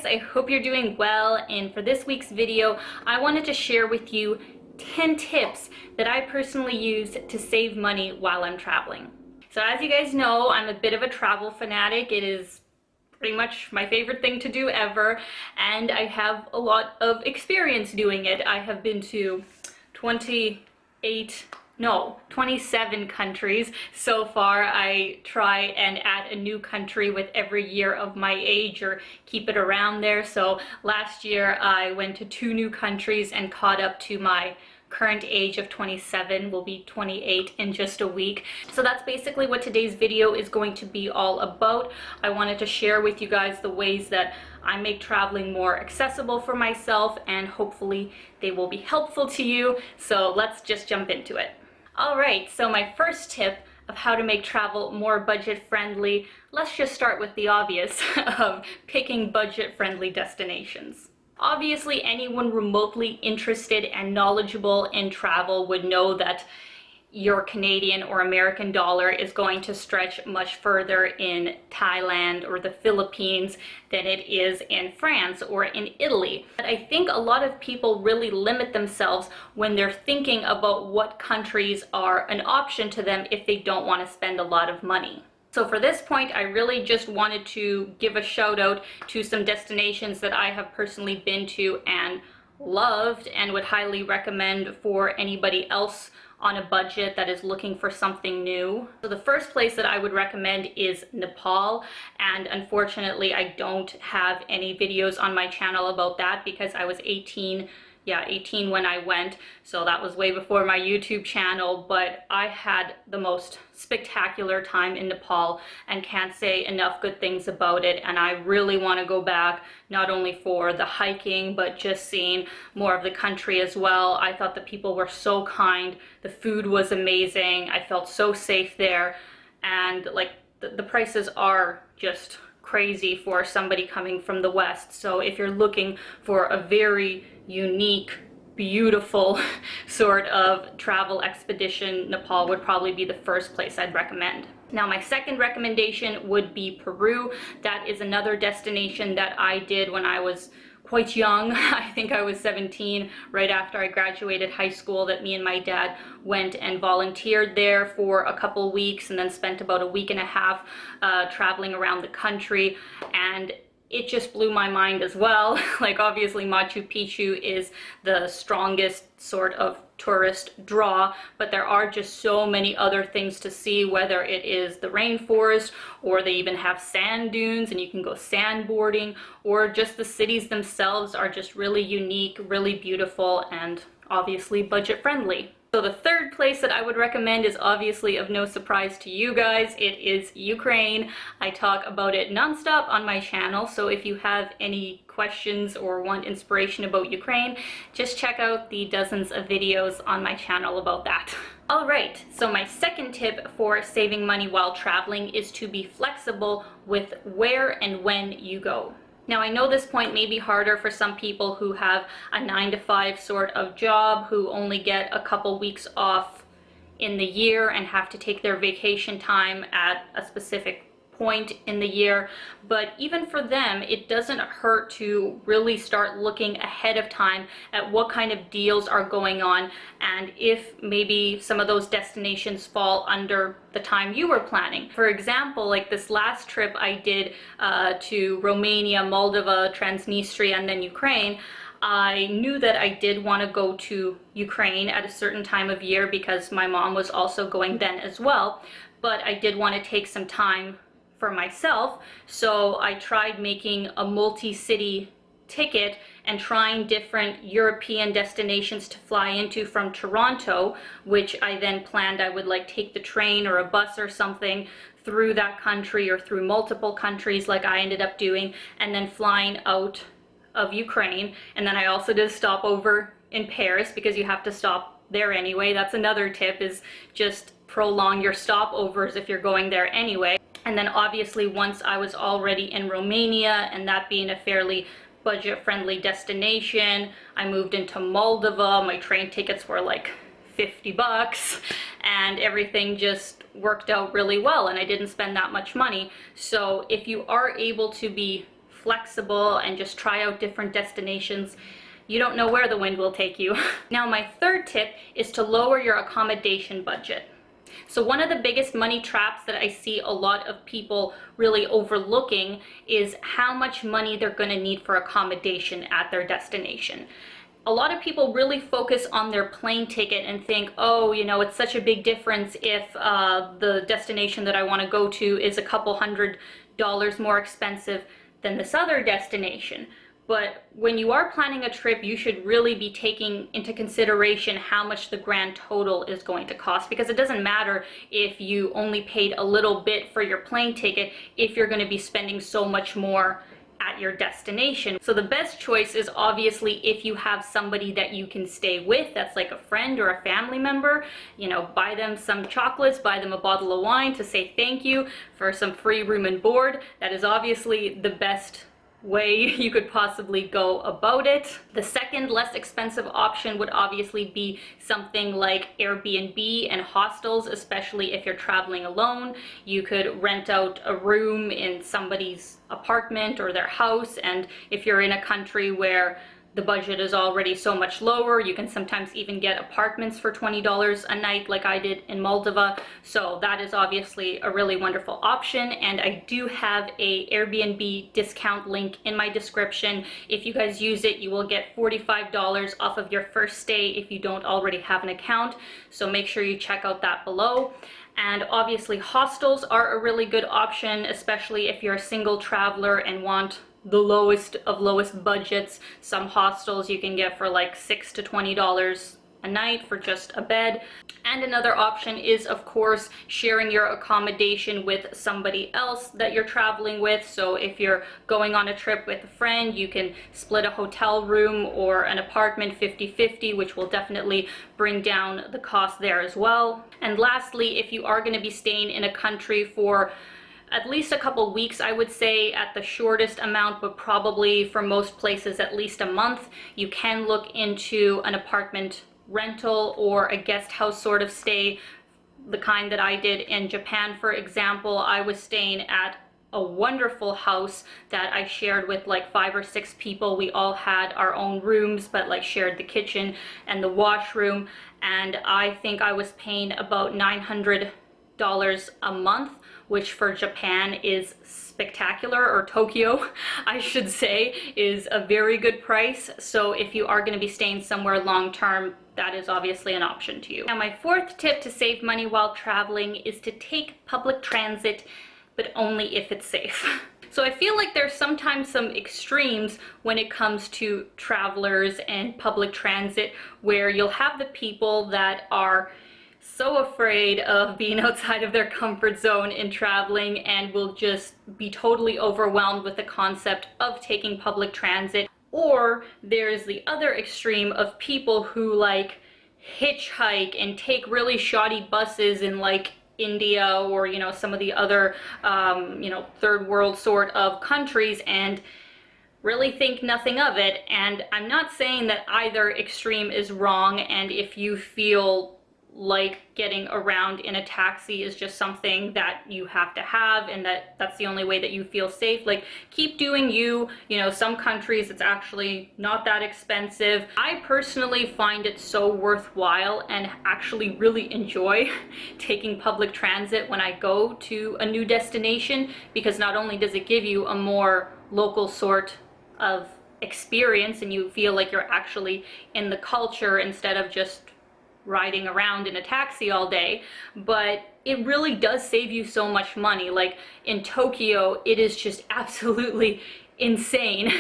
I hope you're doing well, and for this week's video I wanted to share with you 10 tips that I personally use to save money while I'm traveling. So as you guys know, I'm a bit of a travel fanatic. It is pretty much my favorite thing to do ever, and I have a lot of experience doing it. I have been to 27 countries so far. I try and add a new country with every year of my age, or keep it around there. So last year I went to 2 new countries and caught up to my current age of 27. Will be 28 in just a week. So that's basically what today's video is going to be all about. I wanted to share with you guys the ways that I make traveling more accessible for myself, and hopefully they will be helpful to you. So let's just jump into it. Alright, so my first tip of how to make travel more budget friendly, let's just start with the obvious of picking budget friendly destinations. Obviously, anyone remotely interested and knowledgeable in travel would know that your Canadian or American dollar is going to stretch much further in Thailand or the Philippines than it is in France or in Italy. But I think a lot of people really limit themselves when they're thinking about what countries are an option to them if they don't want to spend a lot of money. So for this point, I really just wanted to give a shout out to some destinations that I have personally been to and loved, and would highly recommend for anybody else on a budget that is looking for something new. So the first place that I would recommend is Nepal, and unfortunately I don't have any videos on my channel about that because I was 18 when I went, so that was way before my YouTube channel. But I had the most spectacular time in Nepal and can't say enough good things about it, and I really want to go back, not only for the hiking but just seeing more of the country as well. I thought the people were so kind, the food was amazing, I felt so safe there, and like the prices are just crazy for somebody coming from the West. So if you're looking for a very unique, beautiful sort of travel expedition, Nepal would probably be the first place I'd recommend. Now my second recommendation would be Peru. That is another destination that I did when I was quite young. I think I was 17, right after I graduated high school, that me and my dad went and volunteered there for a couple weeks, and then spent about a week and a half traveling around the country, and it just blew my mind as well. Like obviously Machu Picchu is the strongest sort of tourist draw, but there are just so many other things to see, whether it is the rainforest, or they even have sand dunes and you can go sandboarding, or just the cities themselves are just really unique, really beautiful, and obviously budget friendly. So the third place that I would recommend is obviously of no surprise to you guys. It is Ukraine. I talk about it nonstop on my channel, so if you have any questions or want inspiration about Ukraine, just check out the dozens of videos on my channel about that. Alright, so my second tip for saving money while traveling is to be flexible with where and when you go. Now I know this point may be harder for some people who have a 9-to-5 sort of job, who only get a couple weeks off in the year and have to take their vacation time at a specific point in the year, but even for them it doesn't hurt to really start looking ahead of time at what kind of deals are going on, and if maybe some of those destinations fall under the time you were planning. For example, like this last trip I did to Romania, Moldova, Transnistria, and then Ukraine, I knew that I did want to go to Ukraine at a certain time of year because my mom was also going then as well, but I did want to take some time for myself, so I tried making a multi-city ticket and trying different European destinations to fly into from Toronto, which I then planned I would like take the train or a bus or something through that country or through multiple countries like I ended up doing, and then flying out of Ukraine. And then I also did a stopover in Paris because you have to stop there anyway. That's another tip, is just prolong your stopovers if you're going there anyway. And then obviously once I was already in Romania, and that being a fairly budget-friendly destination, I moved into Moldova. My train tickets were like $50 and everything just worked out really well, and I didn't spend that much money. So if you are able to be flexible and just try out different destinations. You don't know where the wind will take you. Now, my third tip is to lower your accommodation budget. So one of the biggest money traps that I see a lot of people really overlooking is how much money they're going to need for accommodation at their destination. A lot of people really focus on their plane ticket and think, oh, you know, it's such a big difference if the destination that I want to go to is a couple $100 more expensive than this other destination. But when you are planning a trip, you should really be taking into consideration how much the grand total is going to cost, because it doesn't matter if you only paid a little bit for your plane ticket if you're going to be spending so much more at your destination. So the best choice is obviously if you have somebody that you can stay with, that's like a friend or a family member, you know, buy them some chocolates, buy them a bottle of wine to say thank you for some free room and board. That is obviously the best way you could possibly go about it. The second less expensive option would obviously be something like Airbnb and hostels, especially if you're traveling alone. You could rent out a room in somebody's apartment or their house, and if you're in a country where the budget is already so much lower, you can sometimes even get apartments for $20 a night like I did in Moldova. So that is obviously a really wonderful option, and I do have a Airbnb discount link in my description. If you guys use it, you will get $45 off of your first stay if you don't already have an account, so make sure you check out that below. And obviously hostels are a really good option, especially if you're a single traveler and want the lowest of lowest budgets. Some hostels you can get for like $6 to $20 a night for just a bed. And another option is, of course, sharing your accommodation with somebody else that you're traveling with. So if you're going on a trip with a friend, you can split a hotel room or an apartment 50-50, which will definitely bring down the cost there as well. And lastly, if you are going to be staying in a country for at least a couple weeks, I would say at the shortest amount, but probably for most places at least a month, you can look into an apartment rental or a guest house sort of stay, the kind that I did in Japan. For example, I was staying at a wonderful house that I shared with like 5 or 6 people. We all had our own rooms, but like shared the kitchen and the washroom, and I think I was paying about $900 a month, which for Japan is spectacular, or Tokyo, I should say, is a very good price. So if you are going to be staying somewhere long term, that is obviously an option to you. Now, my fourth tip to save money while traveling is to take public transit, but only if it's safe. So I feel like there's sometimes some extremes when it comes to travelers and public transit, where you'll have the people that are so afraid of being outside of their comfort zone in traveling and will just be totally overwhelmed with the concept of taking public transit. Or there's the other extreme of people who like hitchhike and take really shoddy buses in like India or, you know, some of the other, third world sort of countries and really think nothing of it. And I'm not saying that either extreme is wrong, and if you feel like getting around in a taxi is just something that you have to have and that's the only way that you feel safe, like keep doing you. You know, some countries it's actually not that expensive. I personally find it so worthwhile and actually really enjoy taking public transit when I go to a new destination, because not only does it give you a more local sort of experience and you feel like you're actually in the culture instead of just riding around in a taxi all day, but it really does save you so much money. Like in Tokyo, it is just absolutely insane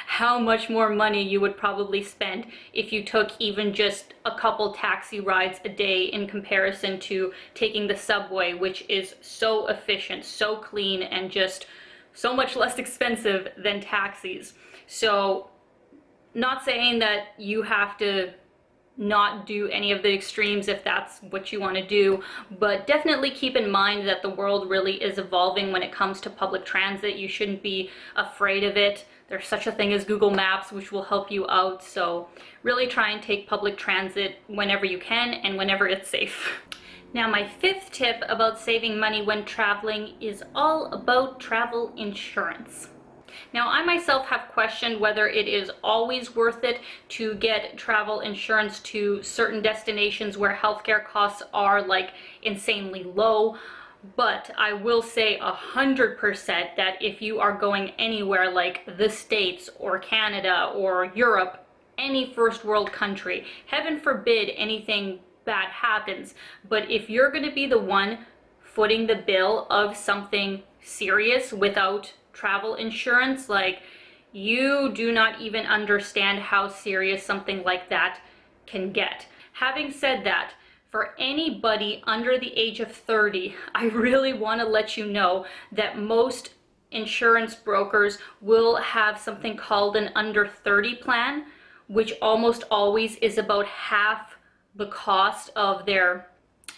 how much more money you would probably spend if you took even just a couple taxi rides a day in comparison to taking the subway, which is so efficient, so clean, and just so much less expensive than taxis. So not saying that you have to not do any of the extremes if that's what you want to do, but definitely keep in mind that the world really is evolving when it comes to public transit. You shouldn't be afraid of it. There's such a thing as Google Maps, which will help you out. So really try and take public transit whenever you can and whenever it's safe. Now, my fifth tip about saving money when traveling is all about travel insurance. Now, I myself have questioned whether it is always worth it to get travel insurance to certain destinations where healthcare costs are like insanely low. But I will say 100% that if you are going anywhere like the States or Canada or Europe, any first world country, heaven forbid anything bad happens, but if you're going to be the one footing the bill of something serious without travel insurance, like, you do not even understand how serious something like that can get. Having said that, for anybody under the age of 30, I really want to let you know that most insurance brokers will have something called an under 30 plan, which almost always is about half the cost of their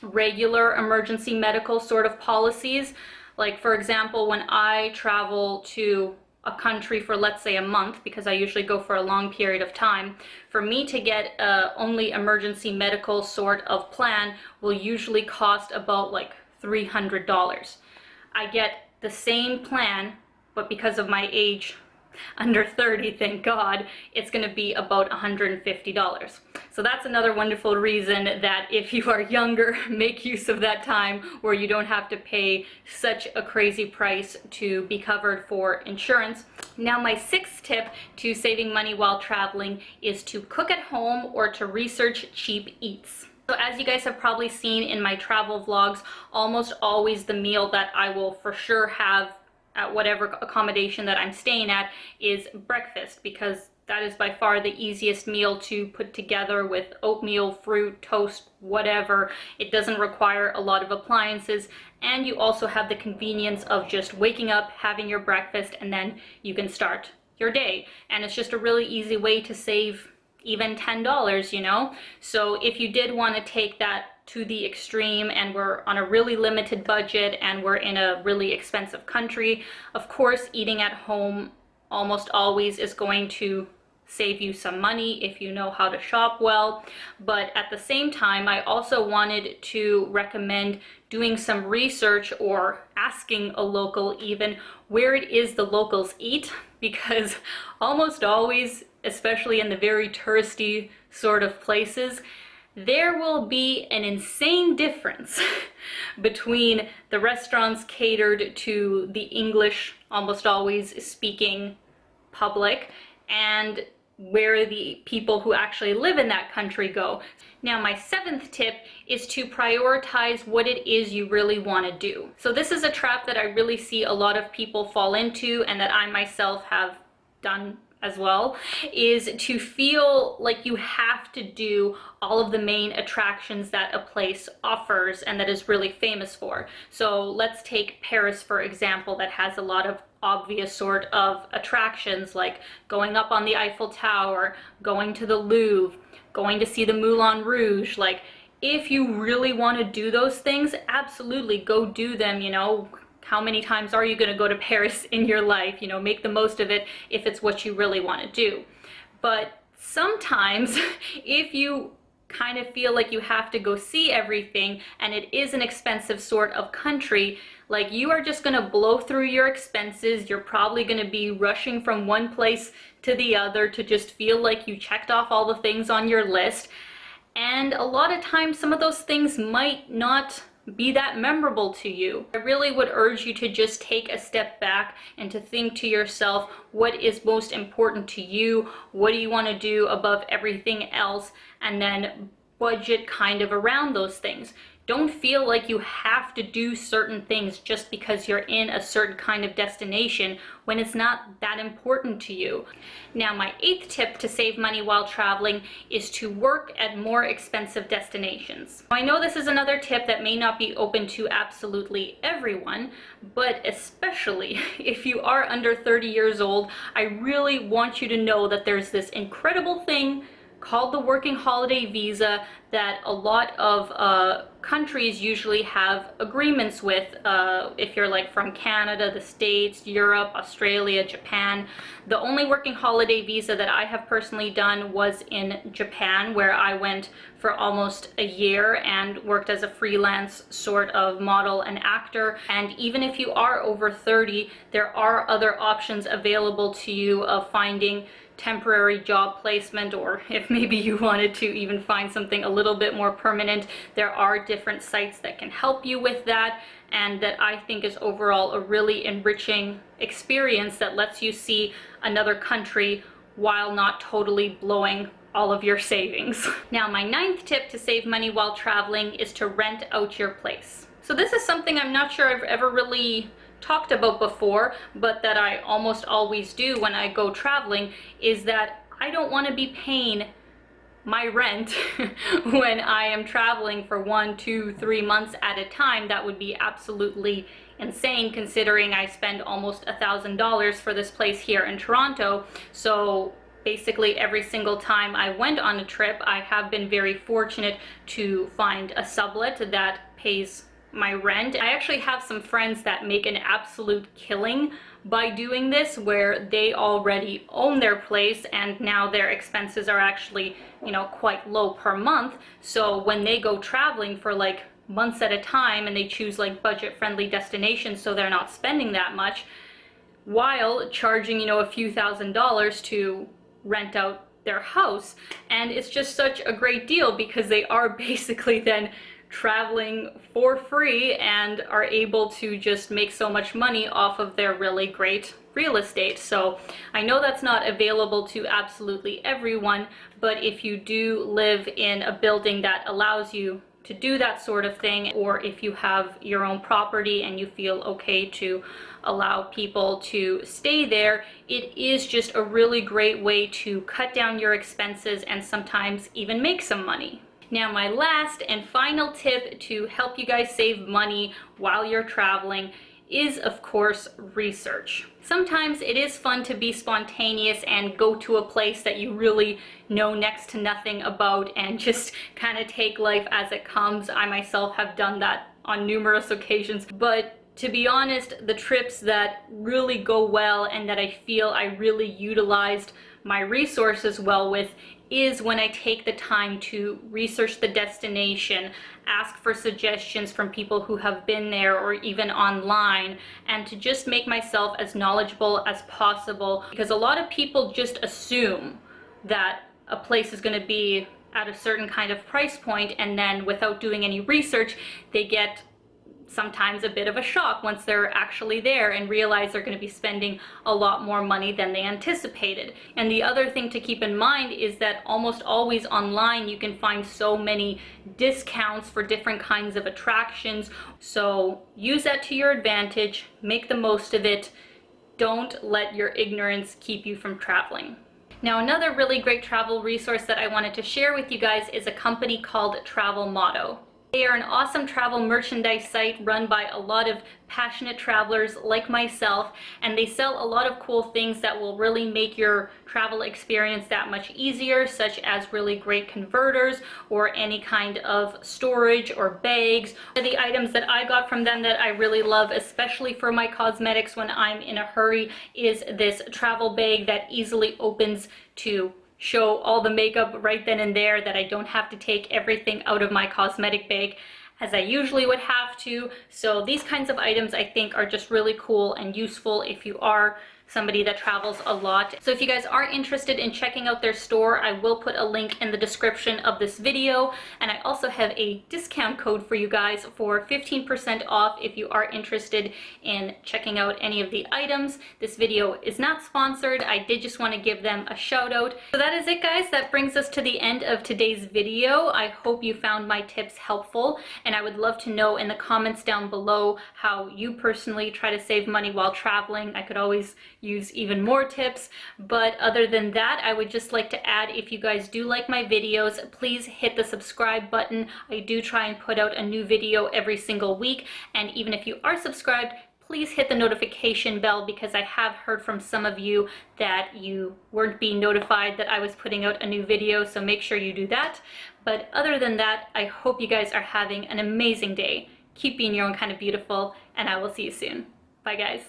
regular emergency medical sort of policies. Like, for example, when I travel to a country for, let's say, a month, because I usually go for a long period of time, for me to get only emergency medical sort of plan will usually cost about like $300. I get the same plan, but because of my age, under 30, thank God, it's going to be about $150. So that's another wonderful reason that if you are younger, make use of that time where you don't have to pay such a crazy price to be covered for insurance. Now, my sixth tip to saving money while traveling is to cook at home or to research cheap eats. So as you guys have probably seen in my travel vlogs, almost always the meal that I will for sure have at whatever accommodation that I'm staying at is breakfast, because that is by far the easiest meal to put together with oatmeal, fruit, toast, whatever. It doesn't require a lot of appliances, and you also have the convenience of just waking up, having your breakfast, and then you can start your day. And it's just a really easy way to save even $10, you know? So if you did want to take that to the extreme and we're on a really limited budget and we're in a really expensive country, of course, eating at home almost always is going to save you some money if you know how to shop well. But at the same time, I also wanted to recommend doing some research or asking a local even where it is the locals eat, because almost always, especially in the very touristy sort of places, there will be an insane difference between the restaurants catered to the English, almost always speaking public, and where the people who actually live in that country go. Now, my seventh tip is to prioritize what it is you really want to do. So this is a trap that I really see a lot of people fall into, and that I myself have done as well, is to feel like you have to do all of the main attractions that a place offers and that is really famous for. So let's take Paris, for example, that has a lot of obvious sort of attractions, like going up on the Eiffel Tower, going to the Louvre, going to see the Moulin Rouge. Like, if you really want to do those things, absolutely go do them, you know. How many times are you going to go to Paris in your life? You know, make the most of it if it's what you really want to do. But sometimes if you kind of feel like you have to go see everything and it is an expensive sort of country, like, you are just going to blow through your expenses. You're probably going to be rushing from one place to the other to just feel like you checked off all the things on your list. And a lot of times some of those things might not be that memorable to you. I really would urge you to just take a step back and to think to yourself, what is most important to you? What do you want to do above everything else? And then budget kind of around those things. Don't feel like you have to do certain things just because you're in a certain kind of destination when it's not that important to you. Now, my eighth tip to save money while traveling is to work at more expensive destinations. I know this is another tip that may not be open to absolutely everyone, but especially if you are under 30 years old, I really want you to know that there's this incredible thing called the working holiday visa that a lot of countries usually have agreements with. If you're like from Canada, the States, Europe, Australia, Japan. The only working holiday visa that I have personally done was in Japan, where I went for almost a year and worked as a freelance sort of model and actor. And even if you are over 30, there are other options available to you of finding temporary job placement, or if maybe you wanted to even find something a little bit more permanent, there are different sites that can help you with that, and that I think is overall a really enriching experience that lets you see another country while not totally blowing all of your savings. Now, my 9th tip to save money while traveling is to rent out your place. So this is something I'm not sure I've ever really talked about before, but that I almost always do when I go traveling, is that I don't want to be paying my rent when I am traveling for 1, 2, 3 months at a time. That would be absolutely insane, considering I spend almost $1,000 for this place here in Toronto. So basically every single time I went on a trip, I have been very fortunate to find a sublet that pays my rent. I actually have some friends that make an absolute killing by doing this, where they already own their place and now their expenses are actually, you know, quite low per month. So when they go traveling for like months at a time, and they choose like budget-friendly destinations so they're not spending that much, while charging, you know, a few $1,000s to rent out their house. And it's just such a great deal, because they are basically then traveling for free and are able to just make so much money off of their really great real estate. So I know that's not available to absolutely everyone, but if you do live in a building that allows you to do that sort of thing, or if you have your own property and you feel okay to allow people to stay there, it is just a really great way to cut down your expenses and sometimes even make some money. Now, my last and final tip to help you guys save money while you're traveling is, of course, research. Sometimes it is fun to be spontaneous and go to a place that you really know next to nothing about and just kind of take life as it comes. I myself have done that on numerous occasions, but to be honest, the trips that really go well and that I feel I really utilized my resources well with is when I take the time to research the destination, ask for suggestions from people who have been there or even online, and to just make myself as knowledgeable as possible, because a lot of people just assume that a place is going to be at a certain kind of price point, and then without doing any research, they get sometimes a bit of a shock once they're actually there and realize they're going to be spending a lot more money than they anticipated. And the other thing to keep in mind is that almost always online you can find so many discounts for different kinds of attractions. So use that to your advantage, make the most of it. Don't let your ignorance keep you from traveling. Now, another really great travel resource that I wanted to share with you guys is a company called Travel Motto. They are an awesome travel merchandise site run by a lot of passionate travelers like myself, and they sell a lot of cool things that will really make your travel experience that much easier, such as really great converters or any kind of storage or bags. The items that I got from them that I really love, especially for my cosmetics when I'm in a hurry, is this travel bag that easily opens to show all the makeup right then and there, that I don't have to take everything out of my cosmetic bag as I usually would have to. So these kinds of items I think are just really cool and useful if you are somebody that travels a lot. So if you guys are interested in checking out their store, I will put a link in the description of this video, and I also have a discount code for you guys for 15% off if you are interested in checking out any of the items. This video is not sponsored. I did just want to give them a shout out. So that is it, guys. That brings us to the end of today's video. I hope you found my tips helpful, and I would love to know in the comments down below how you personally try to save money while traveling. I could always use even more tips, but other than that, I would just like to add, if you guys do like my videos, please hit the subscribe button. I do try and put out a new video every single week, and even if you are subscribed, please hit the notification bell, because I have heard from some of you that you weren't being notified that I was putting out a new video, so make sure you do that. But other than that, I hope you guys are having an amazing day. Keep being your own kind of beautiful, and I will see you soon. Bye, guys.